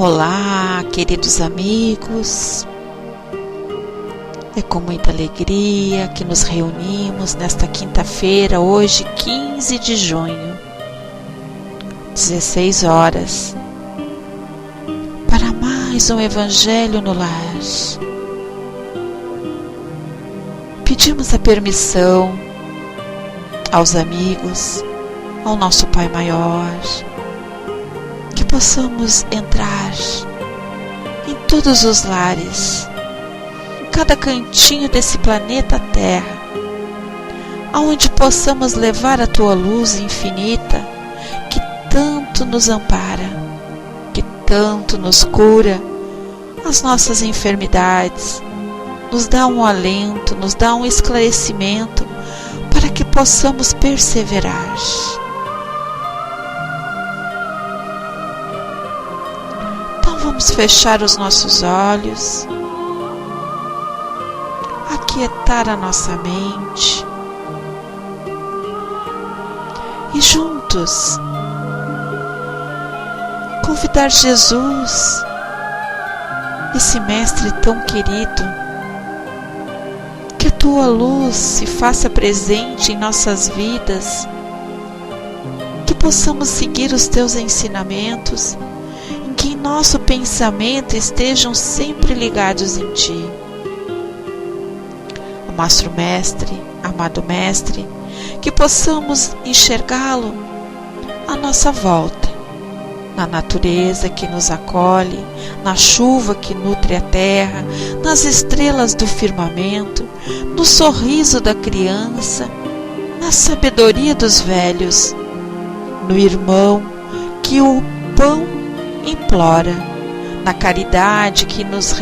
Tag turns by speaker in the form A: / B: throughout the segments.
A: Olá, queridos amigos. É com muita alegria que nos reunimos nesta quinta-feira, hoje, 15 de junho, 16 horas, para mais um Evangelho no Lar. Pedimos a permissão aos amigos, ao nosso Pai Maior, que possamos entrar em todos os lares, em cada cantinho desse planeta Terra, aonde possamos levar a Tua luz infinita, que tanto nos ampara, que tanto nos cura as nossas enfermidades, nos dá um alento, nos dá um esclarecimento, para que possamos perseverar. Então vamos fechar os nossos olhos, aquietar a nossa mente e juntos convidar Jesus, esse Mestre tão querido, que a Tua luz se faça presente em nossas vidas, que possamos seguir os Teus ensinamentos, em que em nosso pensamento estejam sempre ligados em Ti. Amado Mestre, que possamos enxergá-lo à nossa volta, na natureza que nos acolhe, na chuva que nutre a terra, nas estrelas do firmamento, no sorriso da criança, na sabedoria dos velhos, no irmão que o pão implora, na caridade que nos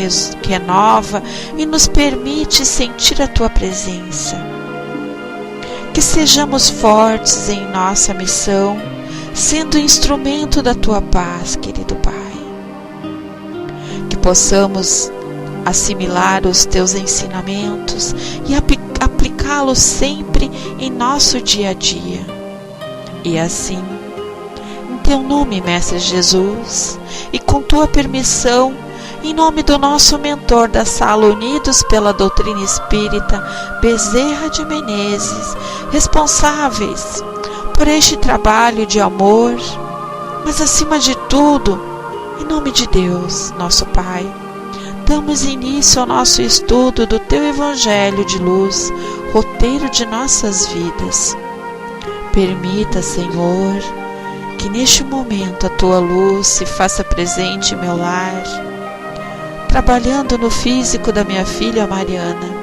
A: renova e nos permite sentir a Tua presença. Que sejamos fortes em nossa missão, sendo instrumento da Tua paz, querido Pai. Que possamos assimilar os Teus ensinamentos e aplicá-los sempre em nosso dia a dia. E assim, em Teu nome, Mestre Jesus, e com Tua permissão, em nome do nosso mentor da Sala Unidos pela Doutrina Espírita, Bezerra de Menezes, responsáveis por este trabalho de amor, mas acima de tudo, em nome de Deus, nosso Pai, damos início ao nosso estudo do Teu Evangelho de luz, roteiro de nossas vidas. Permita, Senhor, que neste momento a Tua luz se faça presente em meu lar, trabalhando no físico da minha filha Mariana.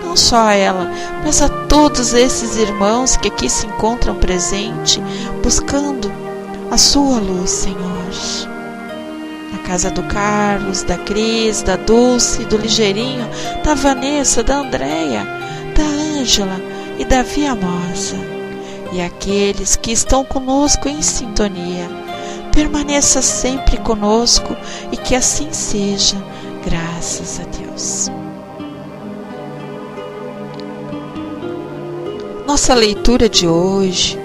A: Não só a ela, mas a todos esses irmãos que aqui se encontram presentes, buscando a Sua luz, Senhor. Na casa do Carlos, da Cris, da Dulce, do Ligeirinho, da Vanessa, da Andréia, da Ângela e da Viamosa. E aqueles que estão conosco em sintonia, permaneça sempre conosco e que assim seja, graças a Deus. Nossa leitura de hoje,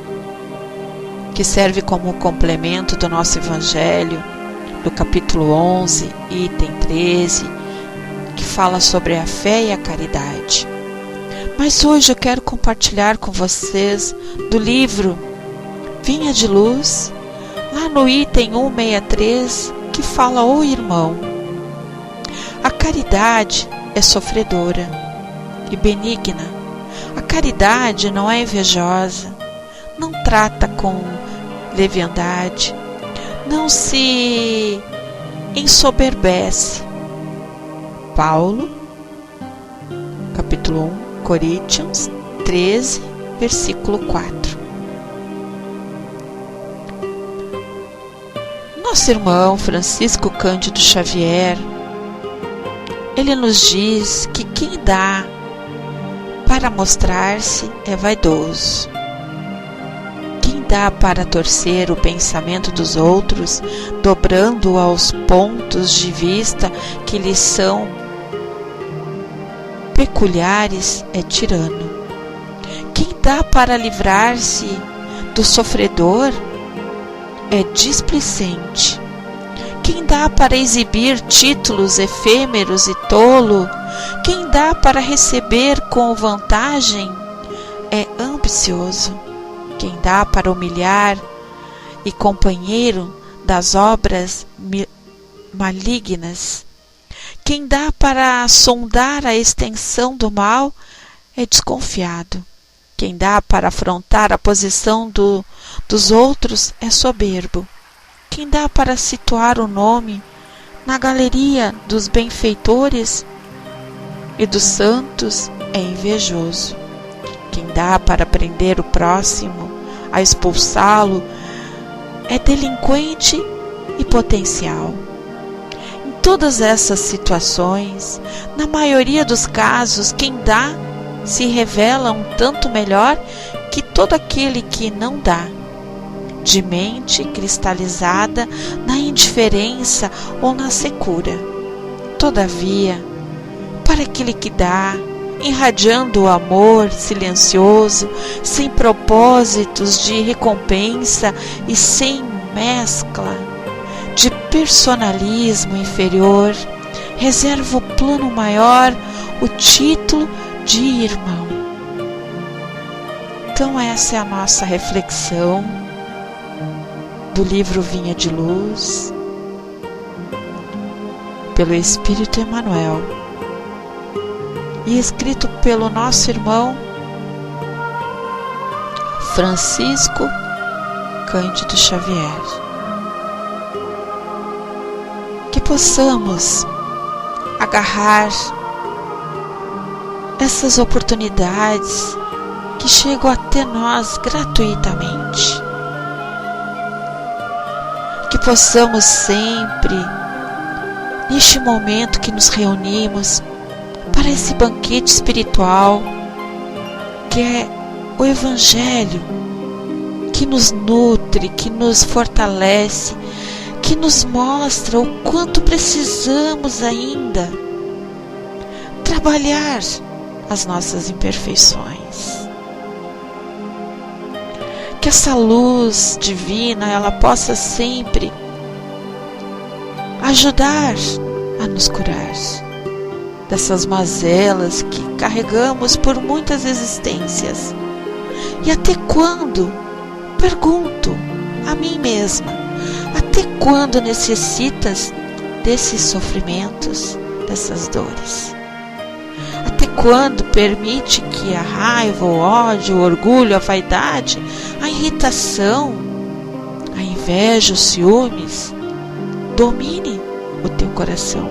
A: que serve como complemento do nosso Evangelho, do capítulo 11, item 13, que fala sobre a fé e a caridade. Mas hoje eu quero compartilhar com vocês do livro Vinha de Luz, lá no item 163, que fala o irmão. A caridade é sofredora e benigna. A caridade não é invejosa, não trata com leviandade, não se ensoberbece. Paulo, capítulo 1, Coríntios 13, versículo 4. Nosso irmão Francisco Cândido Xavier, ele nos diz que quem dá para mostrar-se é vaidoso. Quem dá para torcer o pensamento dos outros, dobrando-o aos pontos de vista que lhes são peculiares, é tirano. Quem dá para livrar-se do sofredor é displicente. Quem dá para exibir títulos efêmeros e tolo, quem dá para receber com vantagem, é ambicioso. Quem dá para humilhar e companheiro das obras malignas, quem dá para sondar a extensão do mal, é desconfiado. Quem dá para afrontar a posição dos outros é soberbo. Quem dá para situar o nome na galeria dos benfeitores e dos santos é invejoso. Quem dá para prender o próximo, a expulsá-lo, é delinquente e potencial. Em todas essas situações, na maioria dos casos, quem dá se revela um tanto melhor que todo aquele que não dá, de mente cristalizada na indiferença ou na secura. Todavia, para aquele que dá, irradiando o amor silencioso, sem propósitos de recompensa e sem mescla de personalismo inferior, reserva o plano maior, o título de irmão. Então essa é a nossa reflexão do livro Vinha de Luz, pelo Espírito Emmanuel, e escrito pelo nosso irmão Francisco Cândido Xavier. Que possamos agarrar essas oportunidades que chegam até nós gratuitamente. Que possamos sempre, neste momento que nos reunimos para esse banquete espiritual, que é o Evangelho, que nos nutre, que nos fortalece, que nos mostra o quanto precisamos ainda trabalhar as nossas imperfeições. Que essa luz divina ela possa sempre ajudar a nos curar dessas mazelas que carregamos por muitas existências. E até quando, pergunto a mim mesma, até quando necessitas desses sofrimentos, dessas dores? Até quando permite que a raiva, o ódio, o orgulho, a vaidade, a irritação, a inveja, os ciúmes domine o teu coração?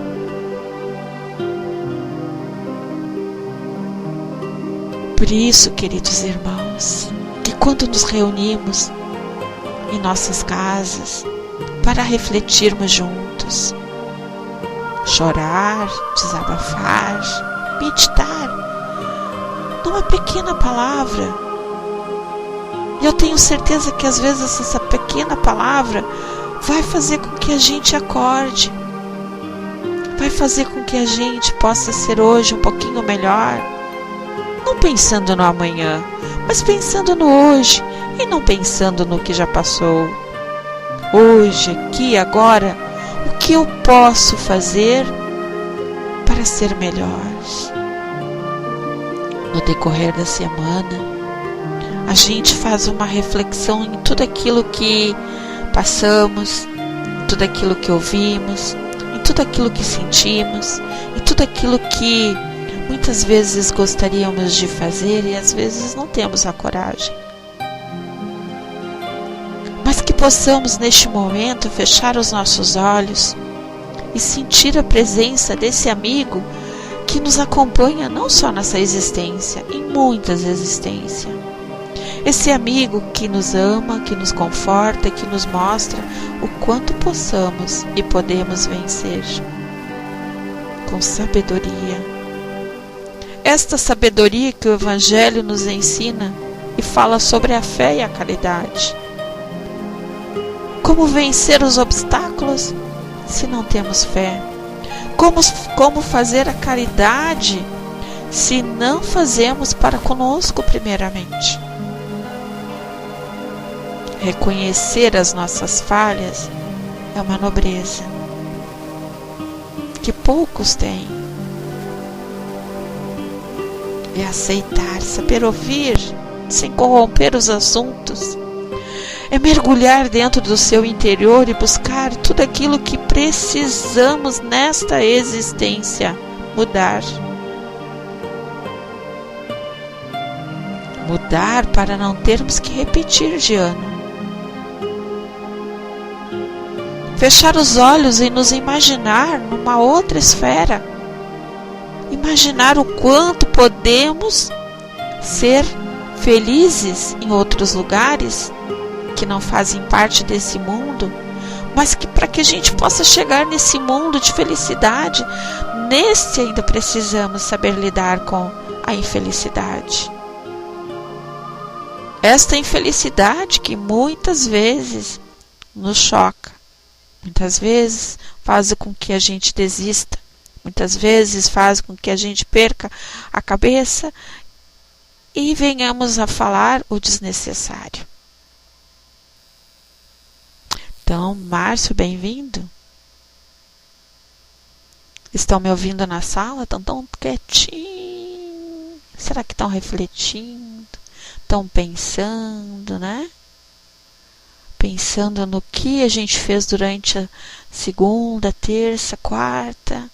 A: Por isso, queridos irmãos, que quando nos reunimos em nossas casas para refletirmos juntos, chorar, desabafar, meditar numa pequena palavra, e eu tenho certeza que às vezes essa pequena palavra vai fazer com que a gente acorde, vai fazer com que a gente possa ser hoje um pouquinho melhor, não pensando no amanhã, mas pensando no hoje e não pensando no que já passou. Hoje, aqui, agora, o que eu posso fazer para ser melhor? No decorrer da semana, a gente faz uma reflexão em tudo aquilo que passamos, em tudo aquilo que ouvimos, em tudo aquilo que sentimos, em tudo aquilo que muitas vezes gostaríamos de fazer e às vezes não temos a coragem. Mas que possamos neste momento fechar os nossos olhos e sentir a presença desse amigo que nos acompanha não só nessa existência, em muitas existências. Esse amigo que nos ama, que nos conforta, que nos mostra o quanto possamos e podemos vencer com sabedoria. Esta sabedoria que o Evangelho nos ensina e fala sobre a fé e a caridade. Como vencer os obstáculos se não temos fé? Como fazer a caridade se não fazemos para conosco primeiramente? Reconhecer as nossas falhas é uma nobreza. que poucos têm. É aceitar, saber ouvir, sem corromper os assuntos. É mergulhar dentro do seu interior e buscar tudo aquilo que precisamos nesta existência mudar. Mudar para não termos que repetir de ano. Fechar os olhos e nos imaginar numa outra esfera. Imaginar o quanto podemos ser felizes em outros lugares que não fazem parte desse mundo, mas que para que a gente possa chegar nesse mundo de felicidade, nesse ainda precisamos saber lidar com a infelicidade. Esta infelicidade que muitas vezes nos choca, muitas vezes faz com que a gente desista, muitas vezes faz com que a gente perca a cabeça e venhamos a falar o desnecessário. Então, Márcio, bem-vindo. Estão me ouvindo na sala? Estão tão quietinhos. Será que estão refletindo? Estão pensando, né? Pensando no que a gente fez durante a segunda, terça, quarta.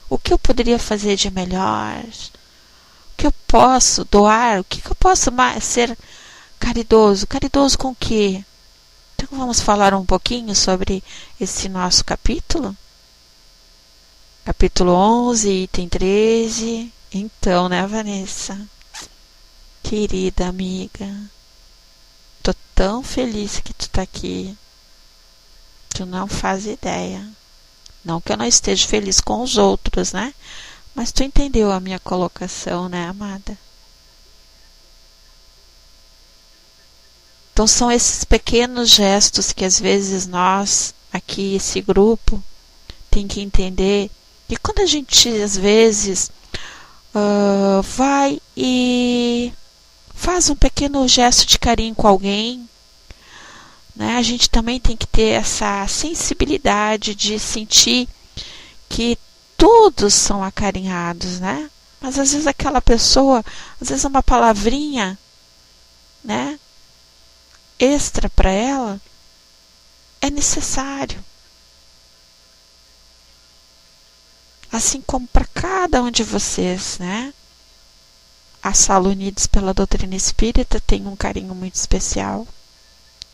A: O que eu poderia fazer de melhor? O que eu posso doar? O que eu posso ser caridoso? Caridoso com o quê? Então vamos falar um pouquinho sobre esse nosso capítulo? Capítulo 11, item 13. Então, né, Vanessa? Querida amiga, tô tão feliz que tu tá aqui. Tu não faz ideia. Não que eu não esteja feliz com os outros, né? Mas tu entendeu a minha colocação, né, amada? Então são esses pequenos gestos que às vezes nós, aqui, esse grupo, tem que entender que quando a gente, às vezes, vai e faz um pequeno gesto de carinho com alguém, né? A gente também tem que ter essa sensibilidade de sentir que todos são acarinhados, né? Mas às vezes aquela pessoa, às vezes uma palavrinha, né, extra para ela é necessário. Assim como para cada um de vocês, né? A Sala Unidos pela Doutrina Espírita tem um carinho muito especial.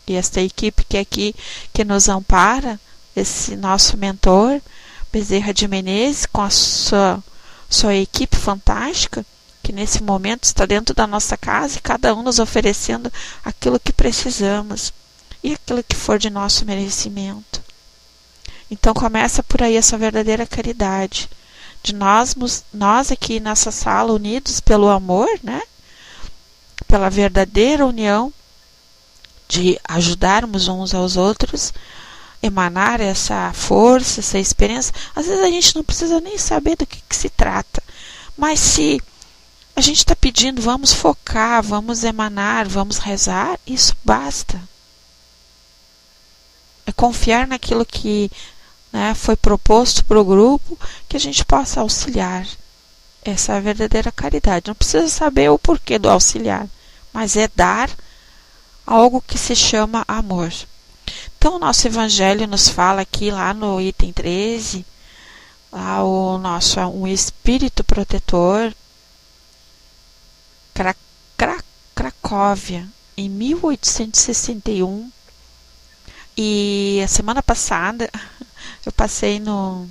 A: E esta equipe que é aqui, que nos ampara, esse nosso mentor, Bezerra de Menezes, com a sua equipe fantástica, que nesse momento está dentro da nossa casa e cada um nos oferecendo aquilo que precisamos e aquilo que for de nosso merecimento. Então começa por aí essa verdadeira caridade, de nós aqui nessa sala unidos pelo amor, né? Pela verdadeira união, de ajudarmos uns aos outros, emanar essa força, essa experiência. Às vezes a gente não precisa nem saber do que se trata, mas se a gente está pedindo, vamos focar, vamos emanar, vamos rezar, isso basta. É confiar naquilo que, né, foi proposto para o grupo, que a gente possa auxiliar. Essa é a verdadeira caridade. Não precisa saber o porquê do auxiliar, mas é dar algo que se chama amor. Então o nosso Evangelho nos fala aqui, lá no item 13, lá um espírito protetor, Cracóvia, em 1861. E a semana passada eu passei no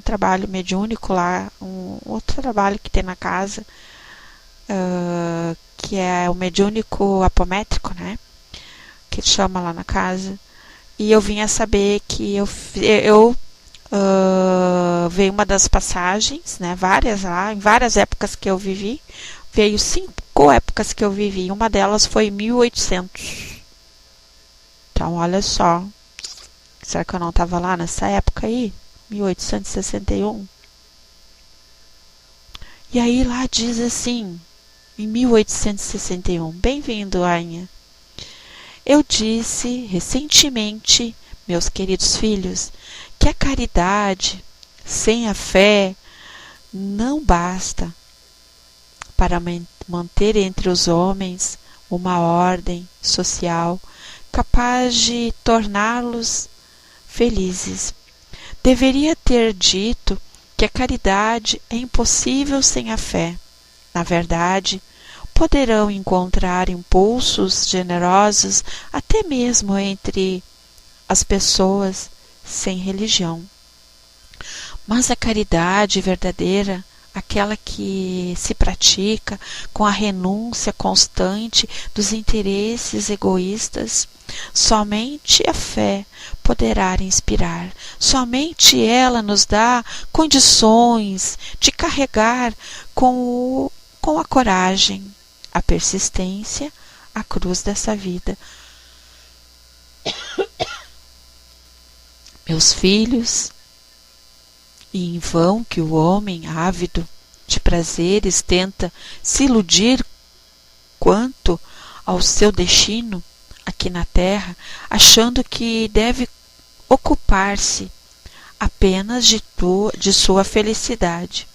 A: trabalho mediúnico lá, um outro trabalho que tem na casa, que é o mediúnico apométrico, né? Que chama lá na casa. E eu vim a saber que veio uma das passagens, né? Várias lá, em várias épocas que eu vivi. Veio 5 épocas que eu vivi. Uma delas foi em 1800. Então, olha só. Será que eu não estava lá nessa época aí? 1861. E aí lá diz assim, em 1861. Bem-vindo, Ainha. Eu disse recentemente, meus queridos filhos, que a caridade Sem a fé, não basta para manter entre os homens uma ordem social capaz de torná-los felizes. Deveria ter dito que a caridade é impossível sem a fé. Na verdade, poderão encontrar impulsos generosos até mesmo entre as pessoas sem religião. Mas a caridade verdadeira, aquela que se pratica com a renúncia constante dos interesses egoístas, somente a fé poderá inspirar. Somente ela nos dá condições de carregar com a coragem, a persistência, a cruz dessa vida. Meus filhos, e em vão que o homem ávido de prazeres tenta se iludir quanto ao seu destino aqui na terra, achando que deve ocupar-se apenas de sua felicidade.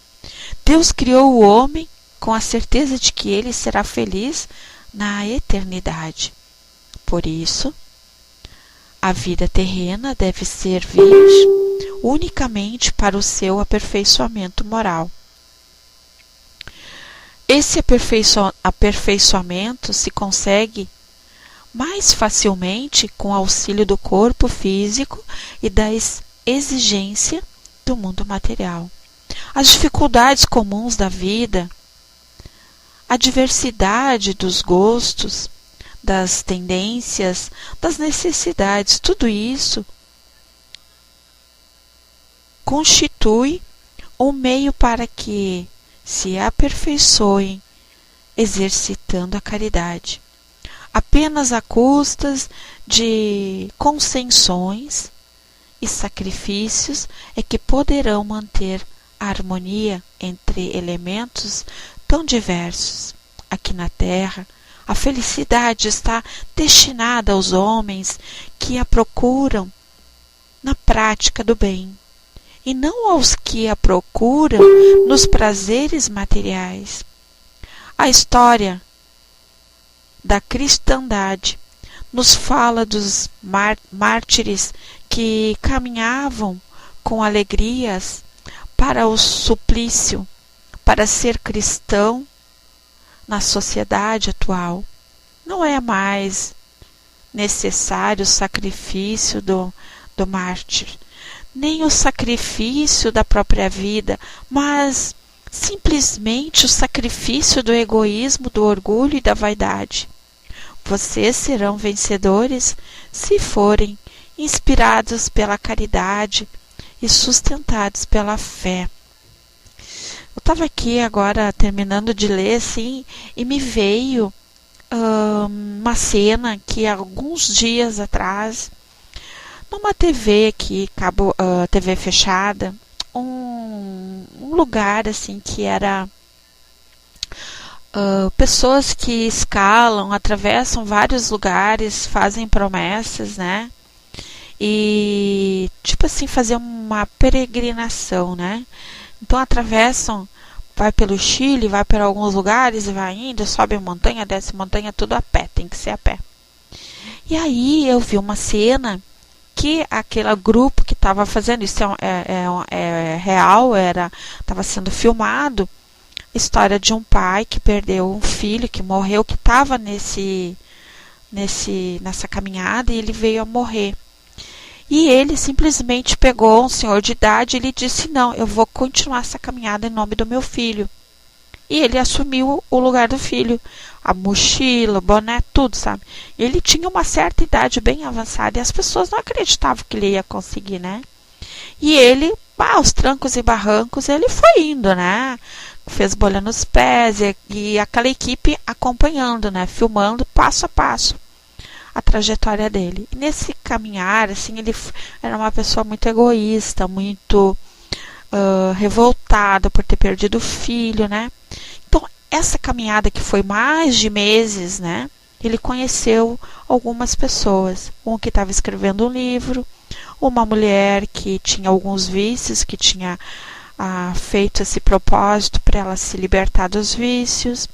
A: Deus criou o homem com a certeza de que ele será feliz na eternidade. Por isso, a vida terrena deve servir unicamente para o seu aperfeiçoamento moral. Esse aperfeiçoamento se consegue mais facilmente com o auxílio do corpo físico e das exigências do mundo material. As dificuldades comuns da vida, a diversidade dos gostos, das tendências, das necessidades, tudo isso constitui um meio para que se aperfeiçoem exercitando a caridade. Apenas a custas de concessões e sacrifícios é que poderão manter a harmonia entre elementos tão diversos. Aqui na Terra, a felicidade está destinada aos homens que a procuram na prática do bem, e não aos que a procuram nos prazeres materiais. A história da cristandade nos fala dos mártires que caminhavam com alegrias para o suplício, para ser cristão na sociedade atual. Não é mais necessário o sacrifício do mártir, nem o sacrifício da própria vida, mas simplesmente o sacrifício do egoísmo, do orgulho e da vaidade. Vocês serão vencedores se forem inspirados pela caridade e sustentados pela fé. Eu estava aqui agora terminando de ler assim, e me veio uma cena que alguns dias atrás, numa TV aqui, TV fechada, um lugar assim que era pessoas que escalam, atravessam vários lugares, fazem promessas, né? E tipo assim, fazer uma peregrinação, né? Então atravessam, vai pelo Chile, vai para alguns lugares e vai indo, sobe montanha, desce montanha, tudo a pé, tem que ser a pé. E aí eu vi uma cena que aquele grupo que estava fazendo isso é real, estava sendo filmado, história de um pai que perdeu um filho, que morreu, que estava nessa caminhada, e ele veio a morrer. E ele simplesmente pegou um senhor de idade e ele disse: não, eu vou continuar essa caminhada em nome do meu filho. E ele assumiu o lugar do filho, a mochila, o boné, tudo, sabe? Ele tinha uma certa idade bem avançada e as pessoas não acreditavam que ele ia conseguir, né? E ele, aos trancos e barrancos, ele foi indo, né? Fez bolha nos pés e aquela equipe acompanhando, né? Filmando passo a passo a trajetória dele. E nesse caminhar, assim, ele era uma pessoa muito egoísta, muito revoltada por ter perdido o filho, né? Então, essa caminhada que foi mais de meses, né? Ele conheceu algumas pessoas. Um que estava escrevendo um livro, uma mulher que tinha alguns vícios, que tinha feito esse propósito para ela se libertar dos vícios,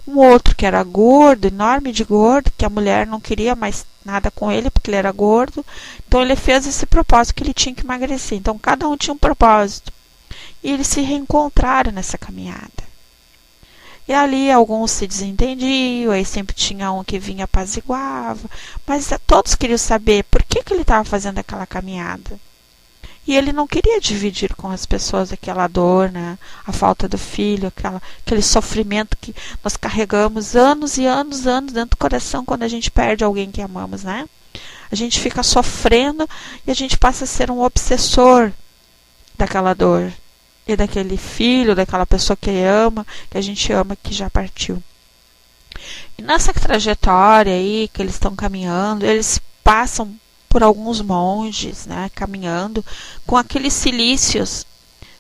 A: um outro que era gordo, enorme de gordo, que a mulher não queria mais nada com ele porque ele era gordo, então ele fez esse propósito que ele tinha que emagrecer. Então cada um tinha um propósito e eles se reencontraram nessa caminhada. E ali alguns se desentendiam, aí sempre tinha um que vinha apaziguava, mas todos queriam saber por que ele estava fazendo aquela caminhada. E ele não queria dividir com as pessoas aquela dor, né? A falta do filho, aquele sofrimento que nós carregamos anos e anos dentro do coração quando a gente perde alguém que amamos, né? A gente fica sofrendo e a gente passa a ser um obsessor daquela dor. E daquele filho, daquela pessoa que a gente ama, que já partiu. E nessa trajetória aí que eles estão caminhando, eles passam por alguns monges, né, caminhando com aqueles cilícios,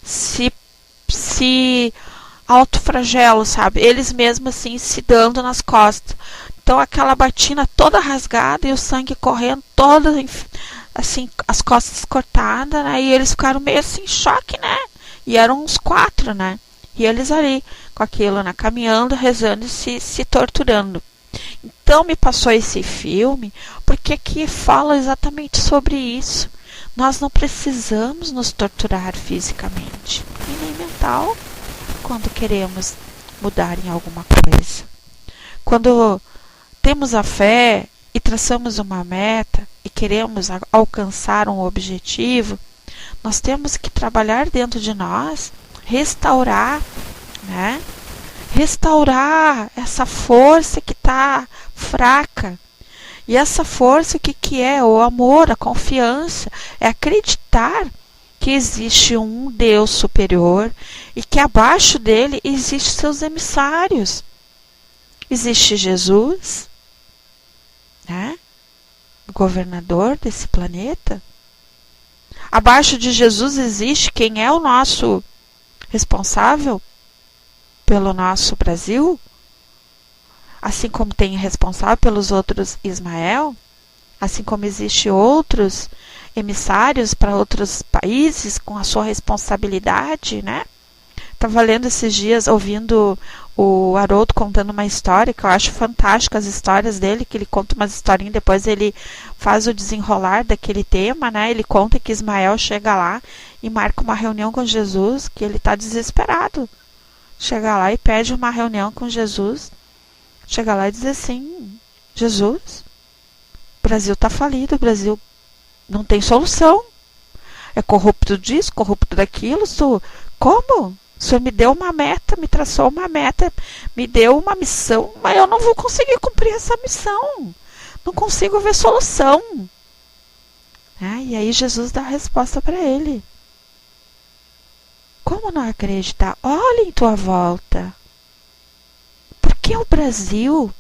A: se autoflagelam, sabe? Eles mesmos assim se dando nas costas. Então aquela batina toda rasgada e o sangue correndo, toda assim, as costas cortadas, né? E eles ficaram meio assim em choque, né? E eram uns 4, né? E eles ali, com aquilo, né? Caminhando, rezando e se torturando. Então me passou esse filme, porque aqui fala exatamente sobre isso. Nós não precisamos nos torturar fisicamente e nem mental quando queremos mudar em alguma coisa. Quando temos a fé e traçamos uma meta e queremos alcançar um objetivo, nós temos que trabalhar dentro de nós, restaurar, né? Restaurar essa força que está fraca. E essa força, o que é? O amor, a confiança, é acreditar que existe um Deus superior e que abaixo dele existem seus emissários. Existe Jesus, né? O governador desse planeta. Abaixo de Jesus existe quem é o nosso responsável pelo nosso Brasil, assim como tem responsável pelos outros Ismael, assim como existe outros emissários para outros países com a sua responsabilidade, né? Estava lendo esses dias, ouvindo o Haroldo contando uma história, que eu acho fantástica as histórias dele, que ele conta umas historinhas, depois ele faz o desenrolar daquele tema, né? Ele conta que Ismael chega lá e marca uma reunião com Jesus, que ele está desesperado. Chega lá e pede uma reunião com Jesus. Chega lá e diz assim: Jesus, o Brasil está falido, o Brasil não tem solução. É corrupto disso, corrupto daquilo. Como? O Senhor me deu uma meta, me traçou uma meta, me deu uma missão, mas eu não vou conseguir cumprir essa missão. Não consigo ver solução. E aí Jesus dá a resposta para ele. Como não acreditar? Olha em tua volta. Por que o Brasil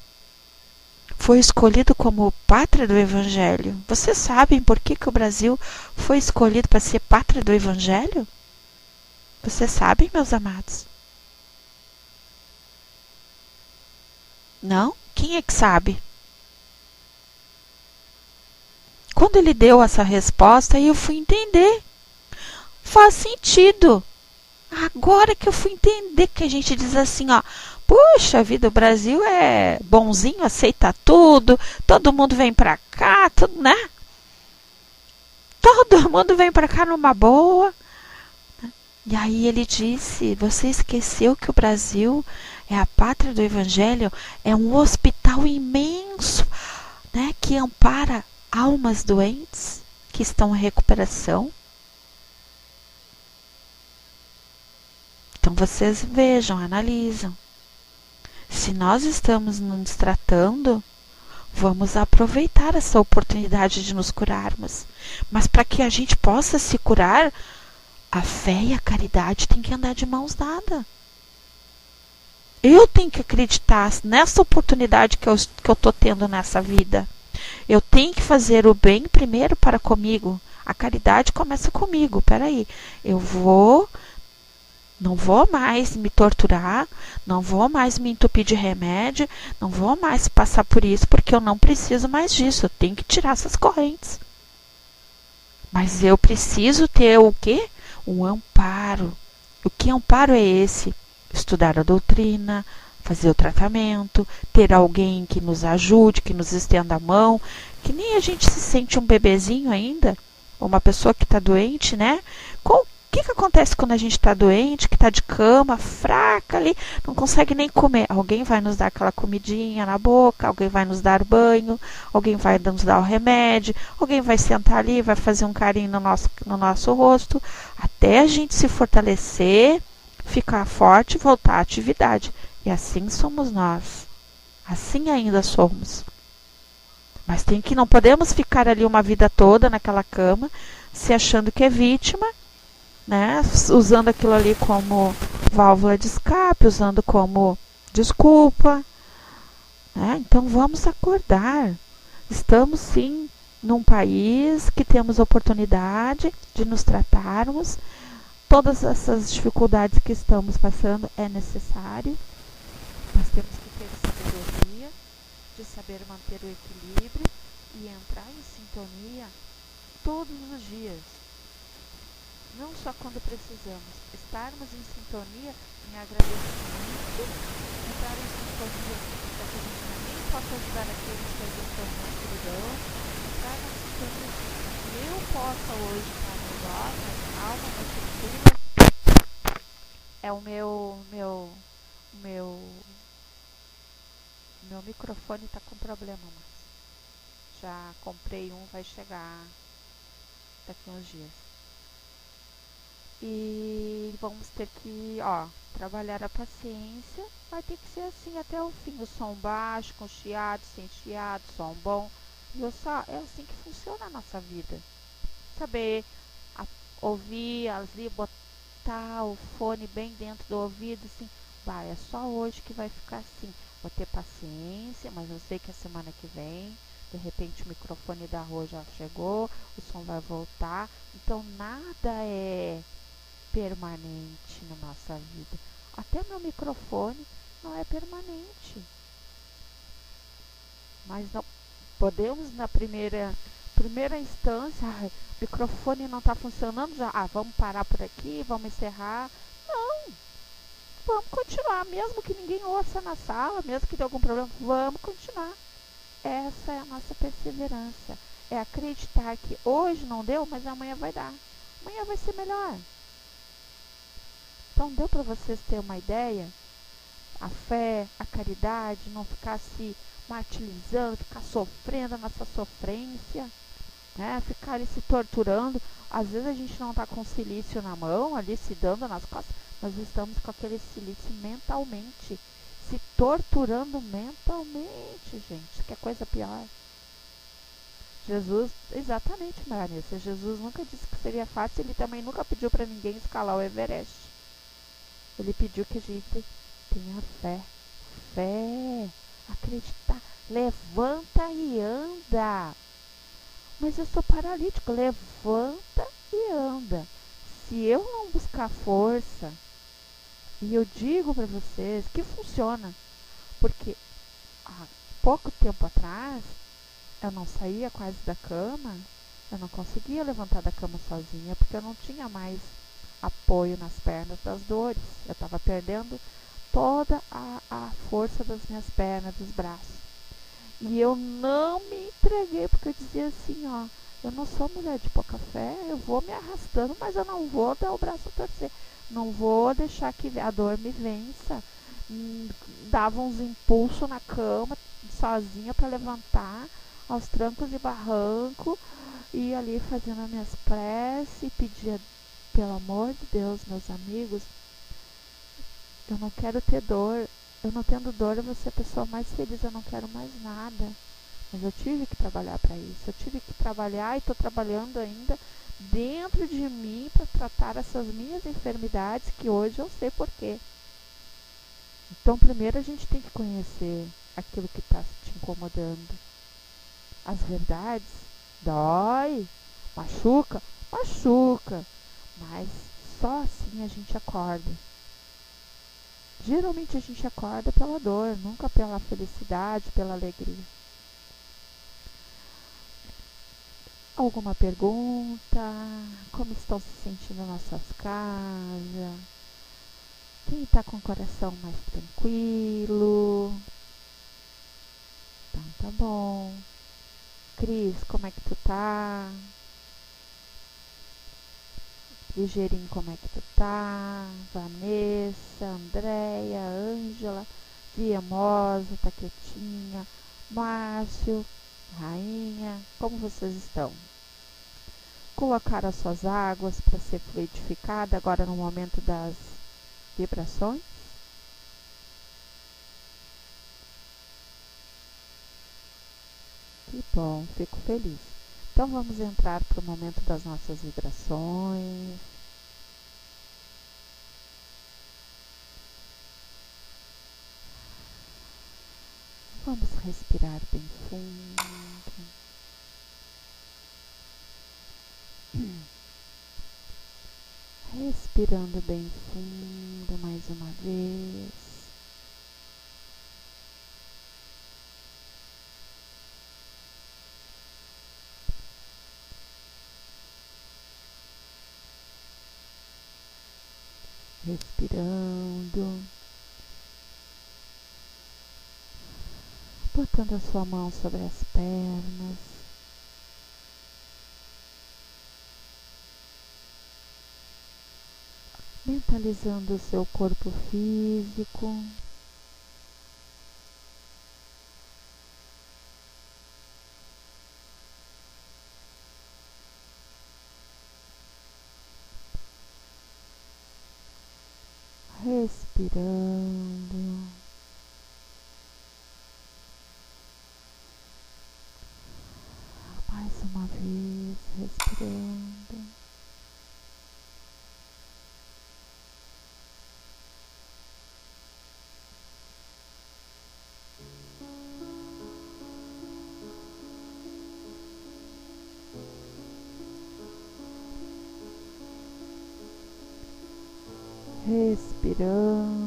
A: foi escolhido como pátria do Evangelho? Vocês sabem por que o Brasil foi escolhido para ser pátria do Evangelho? Vocês sabem, meus amados? Não? Quem é que sabe? Quando ele deu essa resposta, eu fui entender. Faz sentido. Agora que eu fui entender, que a gente diz assim, ó, puxa vida, o Brasil é bonzinho, aceita tudo, todo mundo vem pra cá, tudo, né? Todo mundo vem pra cá numa boa. E aí ele disse: você esqueceu que o Brasil é a pátria do Evangelho? É um hospital imenso, né, que ampara almas doentes que estão em recuperação. Então vocês vejam, analisam. Se nós estamos nos tratando, vamos aproveitar essa oportunidade de nos curarmos. Mas para que a gente possa se curar, a fé e a caridade têm que andar de mãos dadas. Eu tenho que acreditar nessa oportunidade que eu estou tendo nessa vida. Eu tenho que fazer o bem primeiro para comigo. A caridade começa comigo. Peraí, não vou mais me torturar, não vou mais me entupir de remédio, não vou mais passar por isso, porque eu não preciso mais disso. Eu tenho que tirar essas correntes. Mas eu preciso ter o quê? Um amparo. O que amparo é esse? Estudar a doutrina, fazer o tratamento, ter alguém que nos ajude, que nos estenda a mão, que nem a gente se sente um bebezinho ainda, ou uma pessoa que está doente, né? O que acontece quando a gente está doente, que está de cama, fraca ali, não consegue nem comer? Alguém vai nos dar aquela comidinha na boca, alguém vai nos dar banho, alguém vai nos dar o remédio, alguém vai sentar ali, vai fazer um carinho no nosso rosto, até a gente se fortalecer, ficar forte e voltar à atividade. E assim somos nós. Assim ainda somos. Mas não podemos ficar ali uma vida toda naquela cama, se achando que é vítima, né? Usando aquilo ali como válvula de escape, usando como desculpa. Né? Então vamos acordar. Estamos sim num país que temos oportunidade de nos tratarmos. Todas essas dificuldades que estamos passando é necessário. Nós temos que ter sabedoria de saber manter o equilíbrio e entrar em sintonia todos os dias. Não só quando precisamos. Estarmos em sintonia, em agradecimento, entrar em sintonia para que a gente também possa ajudar aqueles que estão na escuridão, entrar na sintonia para que eu possa hoje estar melhor, mais calma, mais tranquila. É o meu microfone está com problema, mas já comprei um, vai chegar daqui uns dias. E vamos ter que, trabalhar a paciência. Vai ter que ser assim até o fim. O som baixo, com chiado, sem chiado, som bom. E é assim que funciona a nossa vida. Saber ouvir, ali, botar o fone bem dentro do ouvido, assim. É só hoje que vai ficar assim. Vou ter paciência, mas eu sei que a semana que vem, de repente o microfone da rua já chegou, o som vai voltar. Então nada é permanente na nossa vida. Até meu microfone não é permanente. Mas não podemos na primeira instância, o microfone não está funcionando, já, vamos parar por aqui, vamos encerrar. Não, vamos continuar, mesmo que ninguém ouça na sala, mesmo que tenha algum problema, vamos continuar. Essa é a nossa perseverança. É acreditar que hoje não deu, mas amanhã vai dar. Amanhã vai ser melhor. Então deu para vocês terem uma ideia? A fé, a caridade, não ficar se martirizando, ficar sofrendo nessa sofrência, né? Ficar ali se torturando. Às vezes a gente não está com silício na mão, ali se dando nas costas, mas estamos com aquele silício mentalmente, se torturando mentalmente, gente, que é coisa pior. Jesus, exatamente, Maranissa, Jesus nunca disse que seria fácil, ele também nunca pediu para ninguém escalar o Everest. Ele pediu que a gente tenha fé, acreditar, levanta e anda. Mas eu sou paralítico, levanta e anda. Se eu não buscar força, e eu digo para vocês que funciona, porque há pouco tempo atrás eu não saía quase da cama, eu não conseguia levantar da cama sozinha, porque eu não tinha mais apoio nas pernas das dores. Eu estava perdendo toda a força das minhas pernas, dos braços. E eu não me entreguei, porque eu dizia assim, eu não sou mulher de pouca fé, eu vou me arrastando, mas eu não vou dar o braço a torcer. Não vou deixar que a dor me vença. Dava uns impulsos na cama, sozinha, para levantar aos trancos e barranco, e ali fazendo as minhas preces, e pedia, pelo amor de Deus, meus amigos, eu não quero ter dor. Eu não tendo dor, eu vou ser a pessoa mais feliz, eu não quero mais nada. Mas eu tive que trabalhar para isso. Eu tive que trabalhar e estou trabalhando ainda dentro de mim para tratar essas minhas enfermidades, que hoje eu sei porquê. Então, primeiro a gente tem que conhecer aquilo que está te incomodando. As verdades dói, machuca, mas só assim a gente acorda. Geralmente a gente acorda pela dor, nunca pela felicidade, pela alegria. Alguma pergunta? Como estão se sentindo nas suas casas? Quem está com o coração mais tranquilo? Então tá bom. Cris, como é que tu tá? Ligeirinho, como é que tu tá? Vanessa, Andréia, Ângela, Viemosa, tá quietinha. Márcio, Rainha, como vocês estão? Colocar as suas águas para ser fluidificada agora no momento das vibrações? Que bom, fico feliz. Então vamos entrar para o momento das nossas vibrações. Vamos respirar bem fundo. Respirando bem fundo mais uma vez. Respirando. Botando a sua mão sobre as pernas. Mentalizando o seu corpo físico. Respirando. Mais uma vez, respirando. Respirando.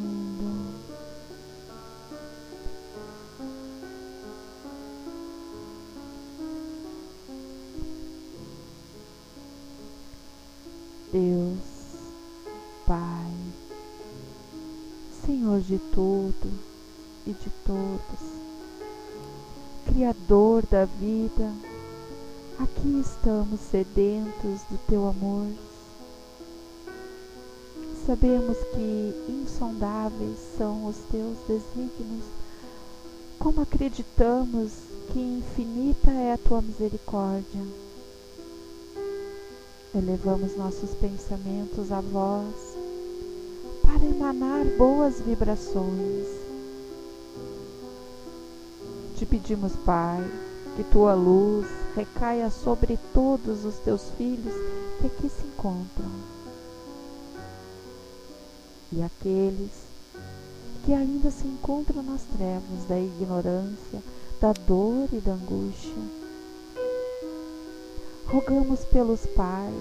A: Deus, Pai, Senhor de tudo e de todos, Criador da vida, aqui estamos sedentos do Teu amor. Sabemos que insondáveis são os Teus desígnios, como acreditamos que infinita é a Tua misericórdia. Elevamos nossos pensamentos a Vós para emanar boas vibrações. Te pedimos, Pai, que Tua luz recaia sobre todos os Teus filhos que aqui se encontram e aqueles que ainda se encontram nas trevas da ignorância, da dor e da angústia. Rogamos pelos pais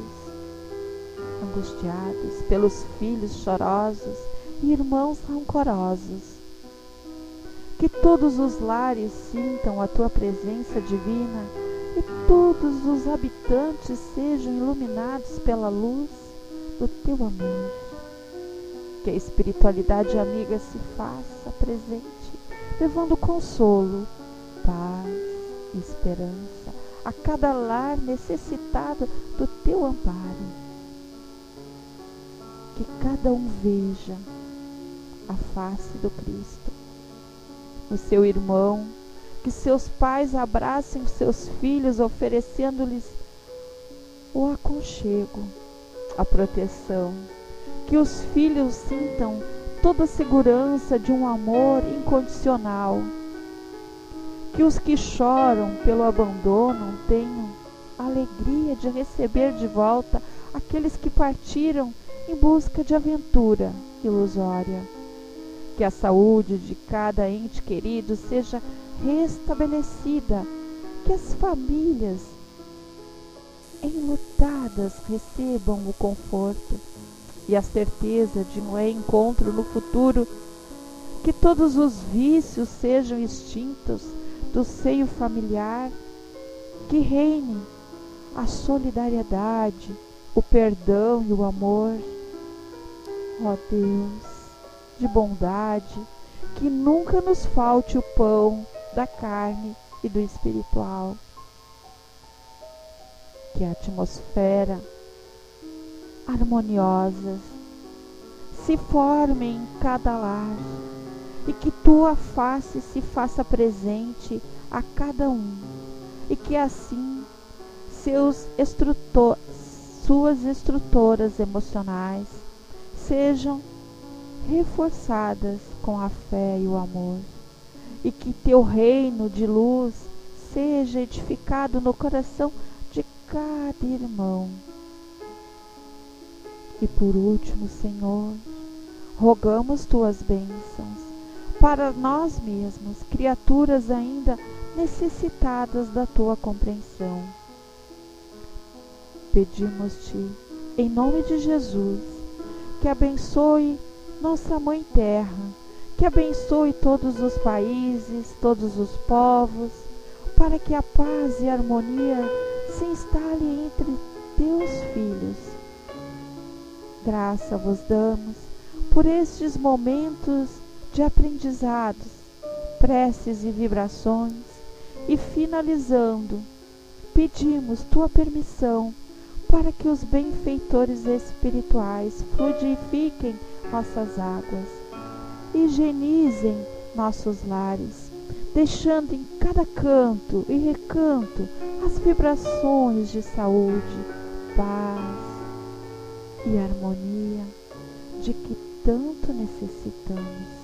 A: angustiados, pelos filhos chorosos e irmãos rancorosos. Que todos os lares sintam a Tua presença divina e todos os habitantes sejam iluminados pela luz do Teu amor. Que a espiritualidade amiga se faça presente, levando consolo, paz e esperança a cada lar necessitado do Teu amparo. Que cada um veja a face do Cristo no seu irmão, que seus pais abracem os seus filhos, oferecendo-lhes o aconchego, a proteção, que os filhos sintam toda a segurança de um amor incondicional, que os que choram pelo abandono tenham a alegria de receber de volta aqueles que partiram em busca de aventura ilusória. Que a saúde de cada ente querido seja restabelecida, que as famílias enlutadas recebam o conforto e a certeza de um reencontro no futuro, que todos os vícios sejam extintos do seio familiar, que reine a solidariedade, o perdão e o amor. Ó Deus de bondade, que nunca nos falte o pão da carne e do espiritual. Que a atmosfera harmoniosa se forme em cada lar e que tua face se faça presente a cada um e que assim suas estruturas emocionais sejam reforçadas com a fé e o amor, e que teu reino de luz seja edificado no coração de cada irmão. E por último, Senhor, rogamos tuas bênçãos para nós mesmos, criaturas ainda necessitadas da tua compreensão. Pedimos-te, em nome de Jesus, que abençoe nossa Mãe Terra, que abençoe todos os países, todos os povos, para que a paz e a harmonia se instale entre teus filhos. Graça vos damos por estes momentos de aprendizados, preces e vibrações, e finalizando, pedimos tua permissão para que os benfeitores espirituais fluidifiquem nossas águas, higienizem nossos lares, deixando em cada canto e recanto as vibrações de saúde, paz e harmonia de que tanto necessitamos.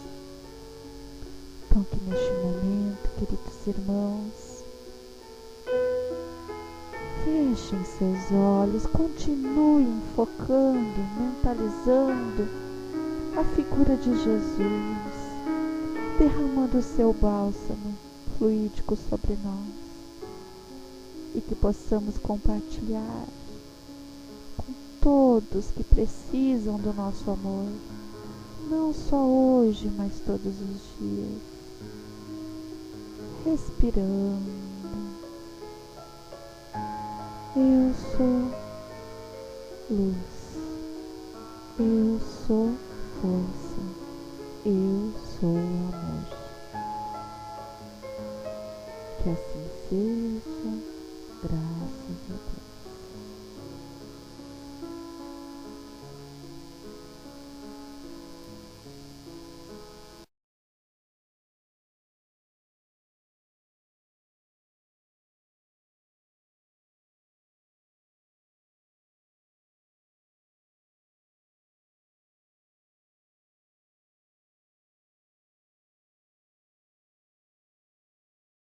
A: Então que neste momento, queridos irmãos, fechem seus olhos, continuem focando, mentalizando a figura de Jesus, derramando o seu bálsamo fluídico sobre nós, e que possamos compartilhar com todos que precisam do nosso amor, não só hoje, mas todos os dias, respirando. Eu sou luz, eu sou força, eu sou amor. Que assim seja, graças a Deus.